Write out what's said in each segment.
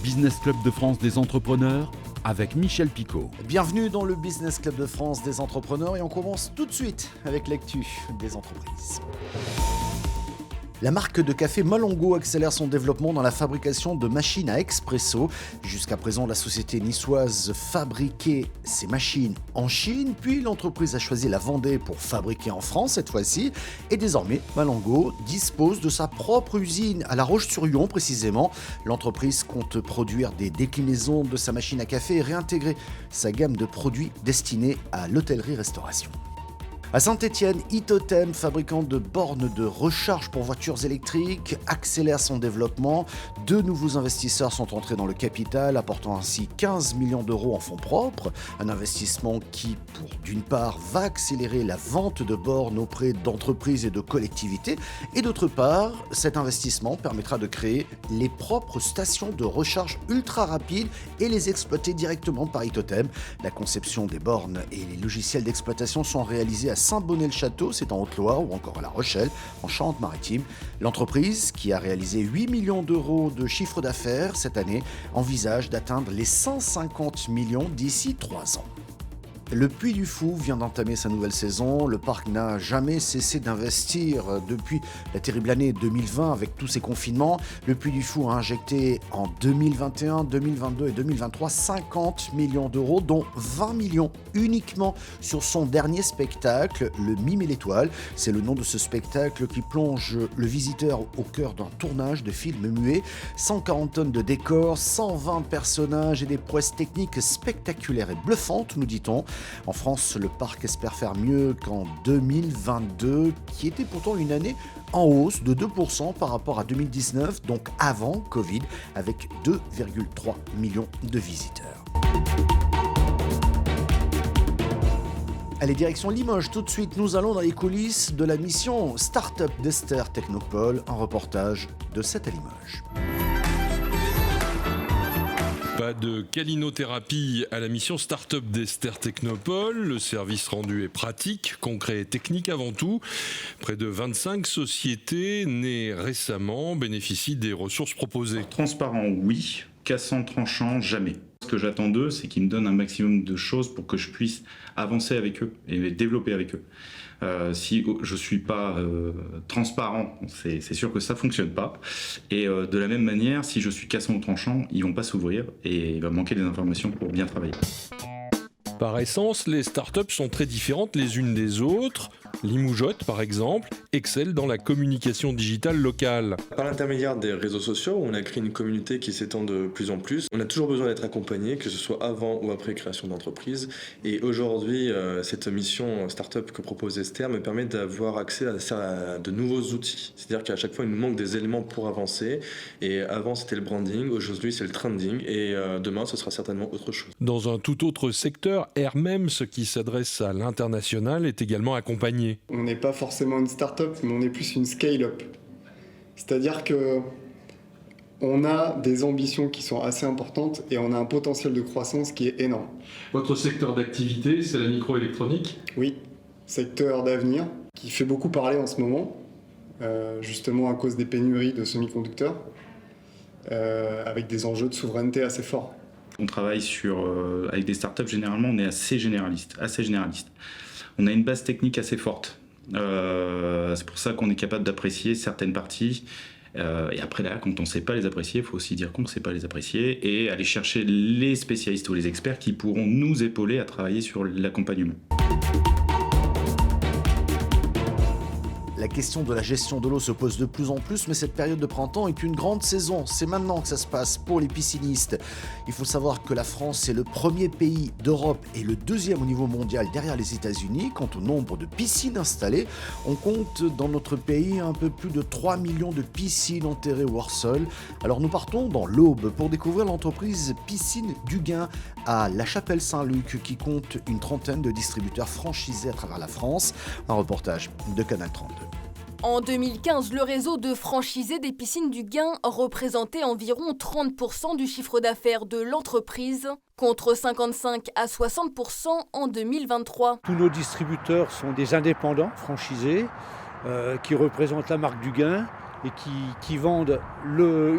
Business Club de France des entrepreneurs avec Michel Picot. Bienvenue dans le Business Club de France des entrepreneurs et on commence tout de suite avec l'actu des entreprises. La marque de café Malongo accélère son développement dans la fabrication de machines à expresso. Jusqu'à présent, la société niçoise fabriquait ses machines en Chine, puis l'entreprise a choisi la Vendée pour fabriquer en France cette fois-ci. Et désormais, Malongo dispose de sa propre usine à La Roche-sur-Yon précisément. L'entreprise compte produire des déclinaisons de sa machine à café et réintégrer sa gamme de produits destinés à l'hôtellerie-restauration. À Saint-Étienne, Itotem, fabricant de bornes de recharge pour voitures électriques, accélère son développement. 2 nouveaux investisseurs sont entrés dans le capital, apportant ainsi 15 millions d'euros en fonds propres. Un investissement qui, d'une part, va accélérer la vente de bornes auprès d'entreprises et de collectivités, et d'autre part, cet investissement permettra de créer les propres stations de recharge ultra rapides et les exploiter directement par Itotem. La conception des bornes et les logiciels d'exploitation sont réalisés à Saint-Bonnet-le-Château, c'est en Haute-Loire, ou encore à La Rochelle, en Charente-Maritime. L'entreprise, qui a réalisé 8 millions d'euros de chiffre d'affaires cette année, envisage d'atteindre les 150 millions d'ici 3 ans. Le Puy du Fou vient d'entamer sa nouvelle saison. Le parc n'a jamais cessé d'investir depuis la terrible année 2020 avec tous ces confinements. Le Puy du Fou a injecté en 2021, 2022 et 2023 50 millions d'euros, dont 20 millions uniquement sur son dernier spectacle, le Mime et l'Étoile. C'est le nom de ce spectacle qui plonge le visiteur au cœur d'un tournage de film muet. 140 tonnes de décors, 120 personnages et des prouesses techniques spectaculaires et bluffantes, nous dit-on. En France, le parc espère faire mieux qu'en 2022, qui était pourtant une année en hausse de 2% par rapport à 2019, donc avant Covid, avec 2,3 millions de visiteurs. Allez, direction Limoges, tout de suite, nous allons dans les coulisses de la mission Startup d'Esther Technopole, un reportage de 7 à Limoges. Pas de calinothérapie à la mission Startup d'Esther Technopole. Le service rendu est pratique, concret et technique avant tout. Près de 25 sociétés nées récemment bénéficient des ressources proposées. Transparent, oui. Cassant, tranchant, jamais. Ce que j'attends d'eux, c'est qu'ils me donnent un maximum de choses pour que je puisse avancer avec eux et développer avec eux. Si je suis pas transparent, c'est sûr que ça fonctionne pas. Et de la même manière, si je suis cassant ou tranchant, ils vont pas s'ouvrir et il va manquer des informations pour bien travailler. Par essence, les startups sont très différentes les unes des autres. Limoujotte, par exemple, excelle dans la communication digitale locale. Par l'intermédiaire des réseaux sociaux, on a créé une communauté qui s'étend de plus en plus. On a toujours besoin d'être accompagné, que ce soit avant ou après création d'entreprise. Et aujourd'hui, cette mission startup que propose Esther me permet d'avoir accès à de nouveaux outils. C'est-à-dire qu'à chaque fois, il nous manque des éléments pour avancer. Et avant, c'était le branding. Aujourd'hui, c'est le trending. Et demain, ce sera certainement autre chose. Dans un tout autre secteur, Airmems, qui s'adresse à l'international, est également accompagné. On n'est pas forcément une start-up, mais on est plus une scale-up. C'est-à-dire que on a des ambitions qui sont assez importantes et on a un potentiel de croissance qui est énorme. Votre secteur d'activité, c'est la microélectronique ? Oui, secteur d'avenir qui fait beaucoup parler en ce moment, justement à cause des pénuries de semi-conducteurs, avec des enjeux de souveraineté assez forts. On travaille avec des startups, généralement, on est assez généraliste. On a une base technique assez forte. C'est pour ça qu'on est capable d'apprécier certaines parties. Et après, là, quand on ne sait pas les apprécier, il faut aussi dire qu'on ne sait pas les apprécier et aller chercher les spécialistes ou les experts qui pourront nous épauler à travailler sur l'accompagnement. La question de la gestion de l'eau se pose de plus en plus, mais cette période de printemps est une grande saison. C'est maintenant que ça se passe pour les piscinistes. Il faut savoir que la France est le premier pays d'Europe et le deuxième au niveau mondial derrière les États-Unis. Quant au nombre de piscines installées, on compte dans notre pays un peu plus de 3 millions de piscines enterrées au hors-sol. Alors nous partons dans l'Aube pour découvrir l'entreprise Piscine du Gain à La Chapelle-Saint-Luc qui compte une trentaine de distributeurs franchisés à travers la France. Un reportage de Canal 32. En 2015, le réseau de franchisés des piscines du Gain représentait environ 30% du chiffre d'affaires de l'entreprise, contre 55 à 60% en 2023. Tous nos distributeurs sont des indépendants franchisés qui représentent la marque du Gain et qui vendent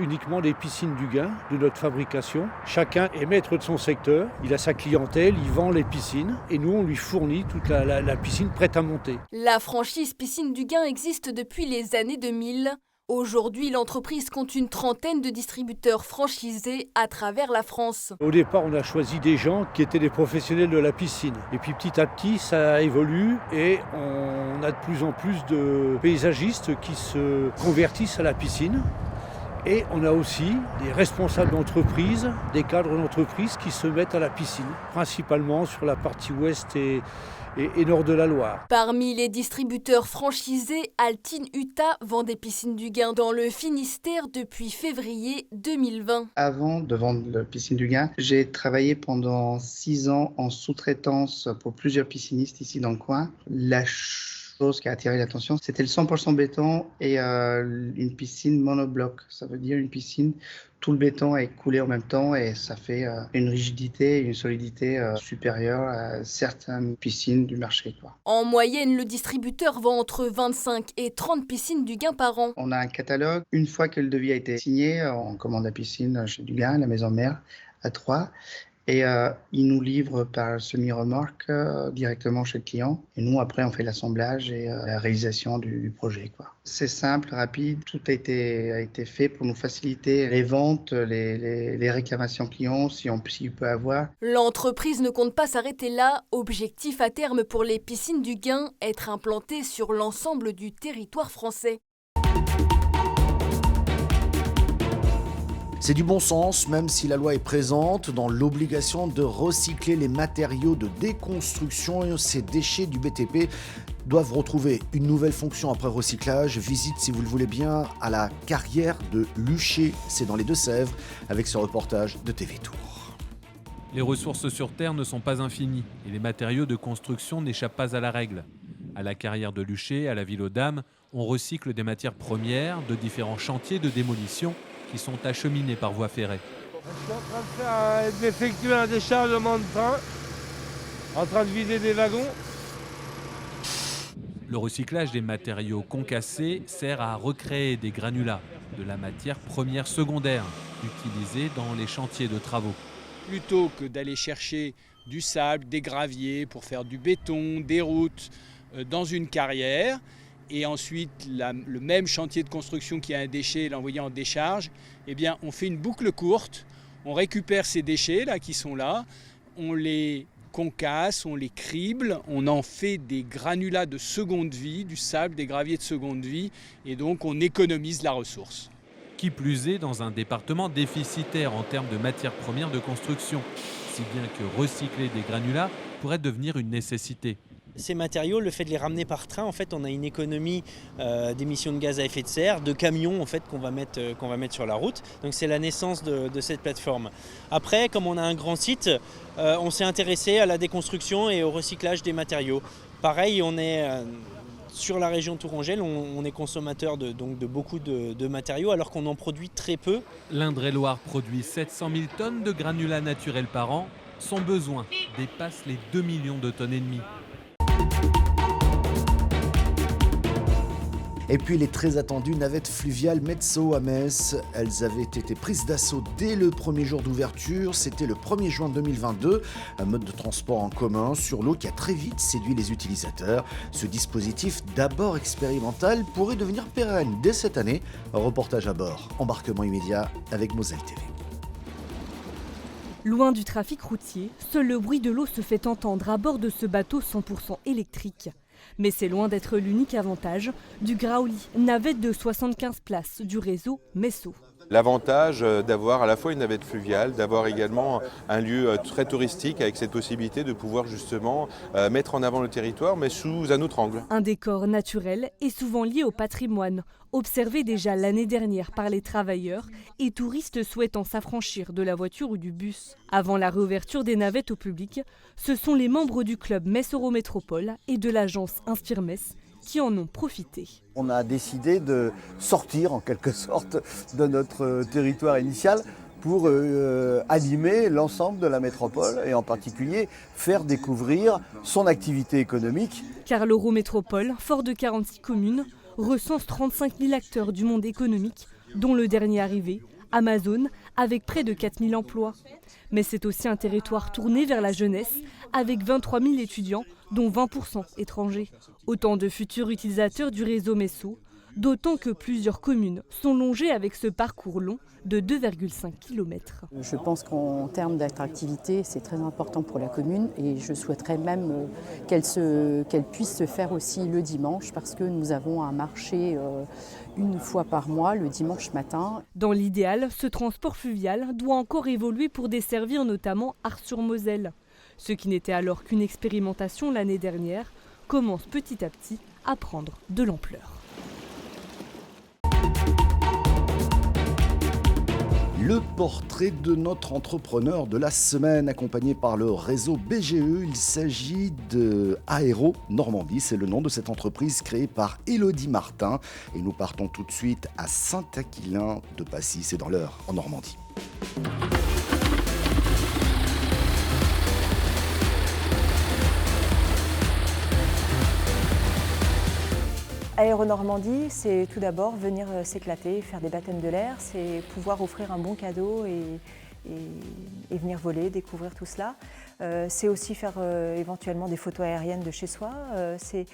uniquement des piscines du Gain, de notre fabrication. Chacun est maître de son secteur, il a sa clientèle, il vend les piscines et nous on lui fournit toute la piscine prête à monter. La franchise Piscine du Gain existe depuis les années 2000. Aujourd'hui, l'entreprise compte une trentaine de distributeurs franchisés à travers la France. Au départ, on a choisi des gens qui étaient des professionnels de la piscine. Et puis petit à petit, ça évolue et on a de plus en plus de paysagistes qui se convertissent à la piscine. Et on a aussi des responsables d'entreprise, des cadres d'entreprise qui se mettent à la piscine, principalement sur la partie ouest et nord de la Loire. Parmi les distributeurs franchisés, Altin Utah vend des piscines du Gain dans le Finistère depuis février 2020. Avant de vendre la piscine du Gain, j'ai travaillé pendant 6 ans en sous-traitance pour plusieurs piscinistes ici dans le coin. La chose qui a attiré l'attention, c'était le 100% béton et une piscine monobloc. Ça veut dire une piscine, tout le béton est coulé en même temps et ça fait une rigidité et une solidité supérieure à certaines piscines du marché, quoi. En moyenne, le distributeur vend entre 25 et 30 piscines du Gain par an. On a un catalogue. Une fois que le devis a été signé, on commande la piscine chez du Gain, la maison mère, à Troyes. Et ils nous livrent par semi-remorque directement chez le client. Et nous, après, on fait l'assemblage et la réalisation du projet, quoi. C'est simple, rapide. Tout a été fait pour nous faciliter les ventes, les réclamations clients, s'il peut avoir. L'entreprise ne compte pas s'arrêter là. Objectif à terme pour les piscines du Gain, être implantées sur l'ensemble du territoire français. C'est du bon sens, même si la loi est présente dans l'obligation de recycler les matériaux de déconstruction. Ces déchets du BTP doivent retrouver une nouvelle fonction après recyclage. Visite, si vous le voulez bien, à la carrière de Luché, c'est dans les Deux-Sèvres, avec ce reportage de TV Tour. Les ressources sur Terre ne sont pas infinies et les matériaux de construction n'échappent pas à la règle. À la carrière de Luché, à la ville aux Dames, on recycle des matières premières de différents chantiers de démolition qui sont acheminés par voie ferrée. Je suis en train d'effectuer un déchargement de train, en train de vider des wagons. Le recyclage des matériaux concassés sert à recréer des granulats, de la matière première secondaire, utilisée dans les chantiers de travaux. Plutôt que d'aller chercher du sable, des graviers pour faire du béton, des routes dans une carrière, et ensuite le même chantier de construction qui a un déchet, l'envoyer en décharge, eh bien on fait une boucle courte, on récupère ces déchets là qui sont là, on les concasse, on les crible, on en fait des granulats de seconde vie, du sable, des graviers de seconde vie, et donc on économise la ressource. Qui plus est dans un département déficitaire en termes de matières premières de construction, si bien que recycler des granulats pourrait devenir une nécessité. Ces matériaux, le fait de les ramener par train, en fait, on a une économie d'émissions de gaz à effet de serre, de camions en fait, qu'on va mettre sur la route. Donc c'est la naissance de cette plateforme. Après, comme on a un grand site, on s'est intéressé à la déconstruction et au recyclage des matériaux. Pareil, on est sur la région tourangelle, on est consommateur de beaucoup de matériaux alors qu'on en produit très peu. L'Indre-et-Loire produit 700 000 tonnes de granulats naturels par an. Son besoin dépasse les 2 millions de tonnes et demie. Et puis les très attendues navettes fluviales Metso à Metz, elles avaient été prises d'assaut dès le premier jour d'ouverture, c'était le 1er juin 2022, un mode de transport en commun sur l'eau qui a très vite séduit les utilisateurs. Ce dispositif, d'abord expérimental, pourrait devenir pérenne dès cette année. Un reportage à bord, embarquement immédiat avec Moselle TV. Loin du trafic routier, seul le bruit de l'eau se fait entendre à bord de ce bateau 100% électrique. Mais c'est loin d'être l'unique avantage du Graouli, navette de 75 places du réseau Metso. L'avantage d'avoir à la fois une navette fluviale, d'avoir également un lieu très touristique avec cette possibilité de pouvoir justement mettre en avant le territoire mais sous un autre angle. Un décor naturel et souvent lié au patrimoine, observé déjà l'année dernière par les travailleurs et touristes souhaitant s'affranchir de la voiture ou du bus. Avant la réouverture des navettes au public, ce sont les membres du club Metz Eurométropole et de l'agence Inspire Metz qui en ont profité. On a décidé de sortir en quelque sorte de notre territoire initial pour animer l'ensemble de la métropole et en particulier faire découvrir son activité économique. Car l'Eurométropole, fort de 46 communes, recense 35 000 acteurs du monde économique, dont le dernier arrivé, Amazon, avec près de 4 000 emplois. Mais c'est aussi un territoire tourné vers la jeunesse, avec 23 000 étudiants, dont 20% étrangers. Autant de futurs utilisateurs du réseau Messo, d'autant que plusieurs communes sont longées avec ce parcours long de 2,5 km. Je pense qu'en termes d'attractivité, c'est très important pour la commune et je souhaiterais même qu'elle puisse se faire aussi le dimanche parce que nous avons un marché une fois par mois, le dimanche matin. Dans l'idéal, ce transport fluvial doit encore évoluer pour desservir notamment Ars-sur-Moselle. Ce qui n'était alors qu'une expérimentation l'année dernière commence petit à petit à prendre de l'ampleur. Le portrait de notre entrepreneur de la semaine, accompagné par le réseau BGE. Il s'agit de Aéro Normandie, c'est le nom de cette entreprise créée par Élodie Martin. Et nous partons tout de suite à Saint-Aquilin de Passy, c'est dans l'Eure, en Normandie. Aéro Normandie, c'est tout d'abord venir s'éclater, faire des baptêmes de l'air, c'est pouvoir offrir un bon cadeau et venir voler, découvrir tout cela. C'est aussi faire éventuellement des photos aériennes de chez soi. C'est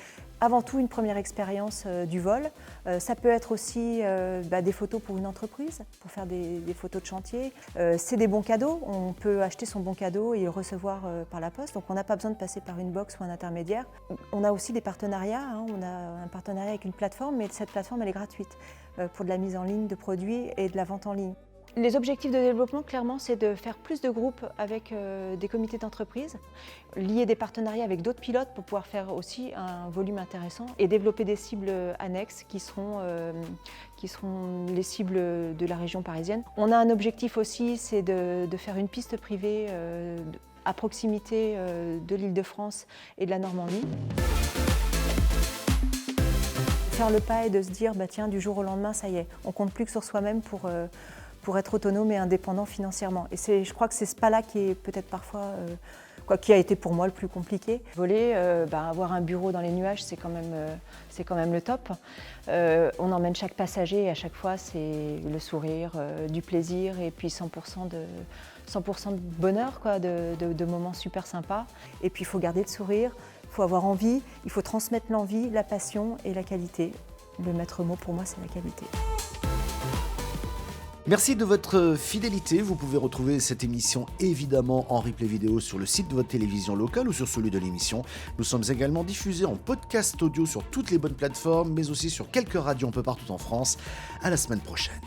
avant tout une première expérience du vol. Ça peut être aussi des photos pour une entreprise, pour faire des photos de chantier. C'est des bons cadeaux. On peut acheter son bon cadeau et le recevoir par la poste. Donc on n'a pas besoin de passer par une box ou un intermédiaire. On a aussi des partenariats. On a un partenariat avec une plateforme, mais cette plateforme elle est gratuite pour de la mise en ligne de produits et de la vente en ligne. Les objectifs de développement, clairement, c'est de faire plus de groupes avec des comités d'entreprise, lier des partenariats avec d'autres pilotes pour pouvoir faire aussi un volume intéressant et développer des cibles annexes qui seront les cibles de la région parisienne. On a un objectif aussi, c'est de faire une piste privée à proximité de l'Île-de-France et de la Normandie. Faire le pas et de se dire, tiens, du jour au lendemain, ça y est, on compte plus que sur soi-même pour être autonome et indépendant financièrement. Et je crois que c'est ce pas-là qui est peut-être parfois, qui a été pour moi le plus compliqué. Voler, avoir un bureau dans les nuages, c'est quand même le top. On emmène chaque passager et à chaque fois, c'est le sourire, du plaisir et puis 100% de bonheur, de moments super sympas. Et puis, il faut garder le sourire, il faut avoir envie, il faut transmettre l'envie, la passion et la qualité. Le maître mot, pour moi, c'est la qualité. Merci de votre fidélité. Vous pouvez retrouver cette émission évidemment en replay vidéo sur le site de votre télévision locale ou sur celui de l'émission. Nous sommes également diffusés en podcast audio sur toutes les bonnes plateformes, mais aussi sur quelques radios un peu partout en France. À la semaine prochaine.